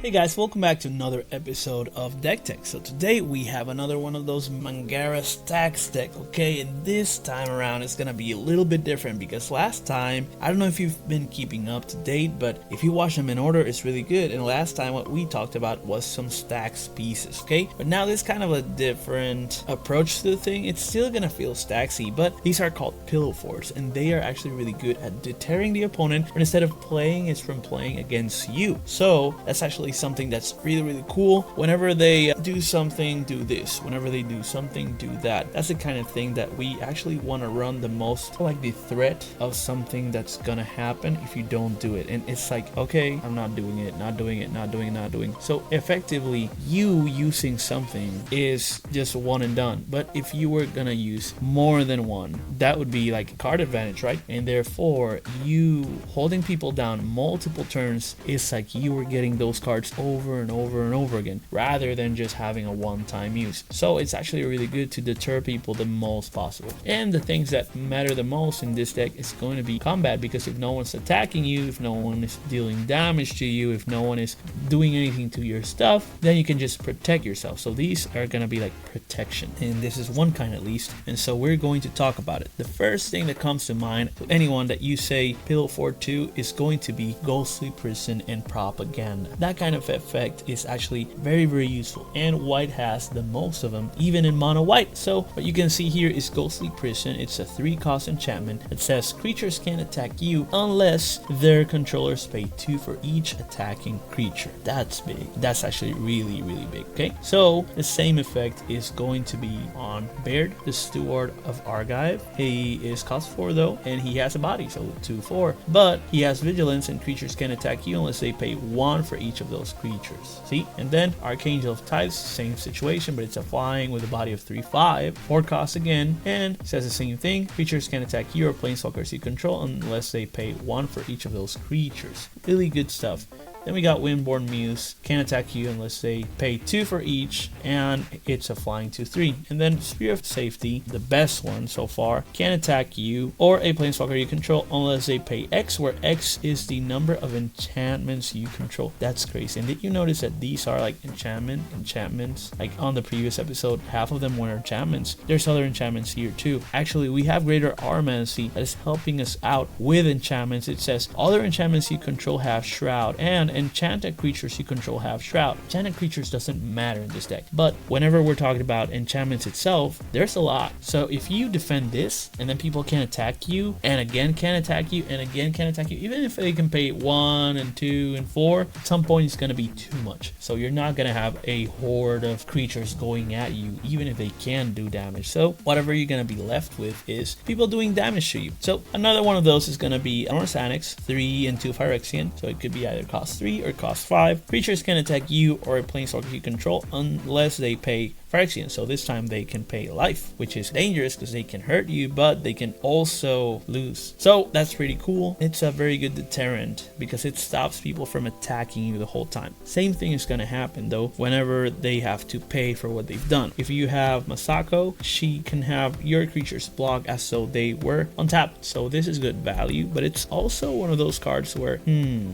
Hey guys, welcome back to another episode of Deck Tech. So today we have another one of those Mangara Stax deck, okay? And this time around it's gonna be a little bit different because last time, I don't know if you've been keeping up to date, but if you watch them in order, it's really good. And last time what we talked about was some Stax pieces, okay? But now this kind of a different approach to the thing. It's still gonna feel Staxy, but these are called pillow forts, and they are actually really good at deterring the opponent, and instead of playing, it's from playing against you. So that's actually something that's really cool. Whenever they do something, do this. Whenever they do something, do that. That's the kind of thing that we actually want to run the most, like the threat of something that's gonna happen if you don't do it. And it's like, okay, I'm not doing it, not doing it, not doing it, not doing it. So effectively, you using something is just one and done. But if you were gonna use more than one, that would be like a card advantage, right? And therefore, you holding people down multiple turns is like you were getting those cards over and over again, rather than just having a one-time use. So it's actually really good to deter people the most possible. And the things that matter the most in this deck is going to be combat, because if no one's attacking you, if no one is dealing damage to you, if no one is doing anything to your stuff, then you can just protect yourself. So these are going to be like protection, and this is one kind at least, and so we're going to talk about it. The first thing that comes to mind to anyone that you say Pillow Fort 2 is going to be Ghostly Prison and Propaganda. That kind of effect is actually very useful, and white has the most of them, even in mono white. So what you can see here is Ghostly Prison. It's a 3-cost enchantment that says creatures can attack you unless their controllers pay 2 for each attacking creature. That's big. That's actually really big. Okay, so the same effect is going to be on Baird, the Steward of Argive. He is cost 4 though, and he has a body, so 2/4, but he has vigilance, and creatures can attack you unless they pay 1 for each of those creatures. See? And then Archangel of Tithes, same situation, but it's a flying with a body of 3/5, 4 costs again, and it says the same thing. Creatures can attack you or planeswalkers you control unless they pay 1 for each of those creatures. Really good stuff. Then we got Windborn Muse, can't attack you unless they pay 2 for each, and it's a flying 2/3. And then Spear of Safety, the best one so far, can't attack you or a planeswalker you control unless they pay X, where X is the number of enchantments you control. That's crazy. And did you notice that these are like enchantments? Like on the previous episode, half of them were enchantments. There's other enchantments here too. Actually, we have Greater Armancy that is helping us out with enchantments. It says other enchantments you control have Shroud, and enchanted creatures you control have Shroud. Enchanted creatures doesn't matter in this deck, but whenever we're talking about enchantments itself, there's a lot. So if you defend this, and then people can attack you, and again can attack you, and again can attack you, even if they can pay 1 and 2 and 4, at some point it's going to be too much. So you're not going to have a horde of creatures going at you, even if they can do damage. So whatever you're going to be left with is people doing damage to you. So another one of those is going to be Amorous Annex, 3 and 2 Phyrexian. So it could be either cost 3 or cost 5. Creatures can attack you or a planeswalker you control unless they pay Phyrexian. So this time they can pay life, which is dangerous because they can hurt you, but they can also lose. So that's pretty cool. It's a very good deterrent because it stops people from attacking you the whole time. Same thing is going to happen though whenever they have to pay for what they've done. If you have Masako, she can have your creatures block as though they were untapped. So this is good value, but it's also one of those cards where,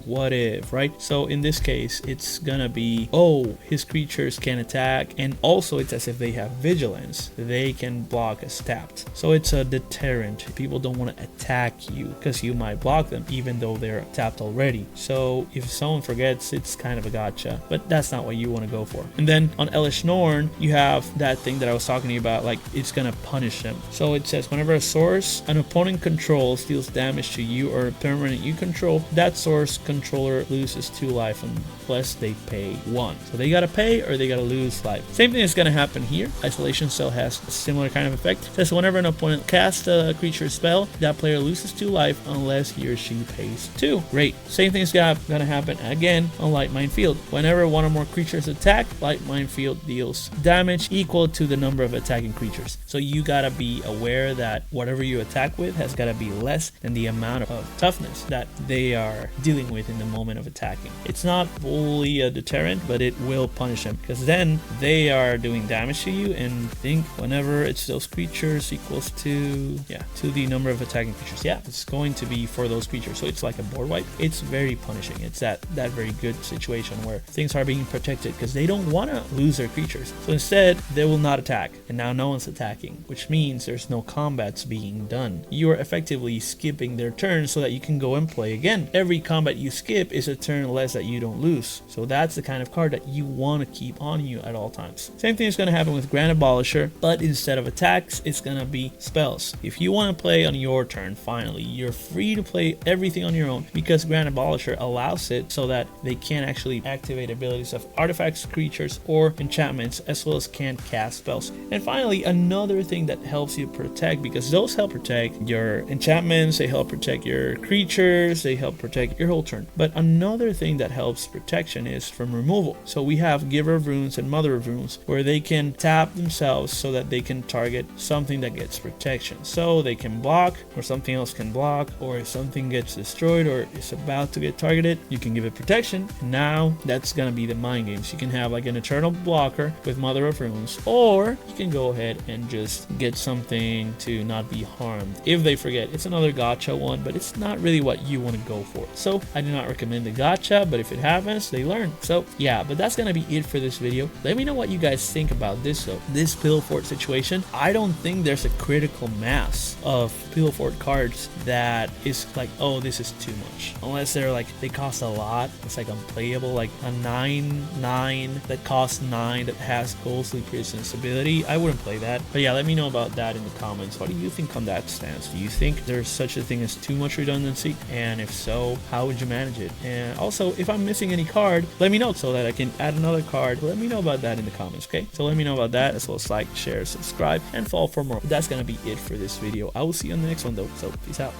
what if, right? So in this case, it's gonna be, oh, his creatures can attack, and also it's as if they have vigilance, they can block as tapped. So it's a deterrent. People don't want to attack you because you might block them even though they're tapped already. So if someone forgets, it's kind of a gotcha, but that's not what you want to go for. And then on Elish Norn, you have that thing that I was talking to you about, like it's gonna punish them. So it says whenever a source an opponent controls deals damage to you or a permanent you control, that source controller loses 2 life unless they pay 1. So they gotta pay or they gotta lose life. Same thing is gonna happen here. Isolation Cell has a similar kind of effect. It says whenever an opponent casts a creature spell, that player loses 2 life unless he or she pays 2. Great. Same thing is gonna happen again on Light Minefield. Whenever one or more creatures attack, Light Minefield deals damage equal to the number of attacking creatures. So you gotta be aware that whatever you attack with has gotta be less than the amount of toughness that they are dealing with in the moment of attack. attacking. It's not fully a deterrent, but it will punish them, because then they are doing damage to you, and think whenever it's those creatures equals to the number of attacking creatures. Yeah, it's going to be for those creatures. So it's like a board wipe. It's very punishing. It's that very good situation where things are being protected because they don't want to lose their creatures. So instead, they will not attack, and now no one's attacking, which means there's no combats being done. You are effectively skipping their turn so that you can go and play again. Every combat you skip is a turn less that you don't lose. So that's the kind of card that you want to keep on you at all times. Same thing is going to happen with Grand Abolisher, but instead of attacks, it's going to be spells. If you want to play on your turn, finally, you're free to play everything on your own, because Grand Abolisher allows it so that they can actually activate abilities of artifacts, creatures, or enchantments, as well as can cast spells. And finally, another thing that helps you protect, because those help protect your enchantments, they help protect your creatures, they help protect your whole turn. But another thing that helps protection is from removal. So we have Giver of Runes and Mother of Runes, where they can tap themselves so that they can target something that gets protection. So they can block, or something else can block, or if something gets destroyed or is about to get targeted, you can give it protection. Now that's gonna be the mind games. You can have like an eternal blocker with Mother of Runes, or you can go ahead and just get something to not be harmed. If they forget, it's another gotcha one, but it's not really what you want to go for. So I do not recommend the gotcha, but if it happens, they learn. So yeah, but that's gonna be it for this video. Let me know what you guys think about this though. This Pillow Fort situation, I don't think there's a critical mass of Pillow Fort cards that is like, oh, this is too much. Unless they're like, they cost a lot, it's like unplayable, like a 9/9 that costs 9 that has Ghostly Prison's ability. I wouldn't play that. But yeah, let me know about that in the comments. What do you think on that stance? Do you think there's such a thing as too much redundancy? And if so, how would you manage it? And also, if I'm missing any card, let me know so that I can add another card. Let me know about that in the comments, okay? So let me know about that, as well as like, share, subscribe, and follow for more. But that's gonna be it for this video. I will see you on the next one though, so peace out.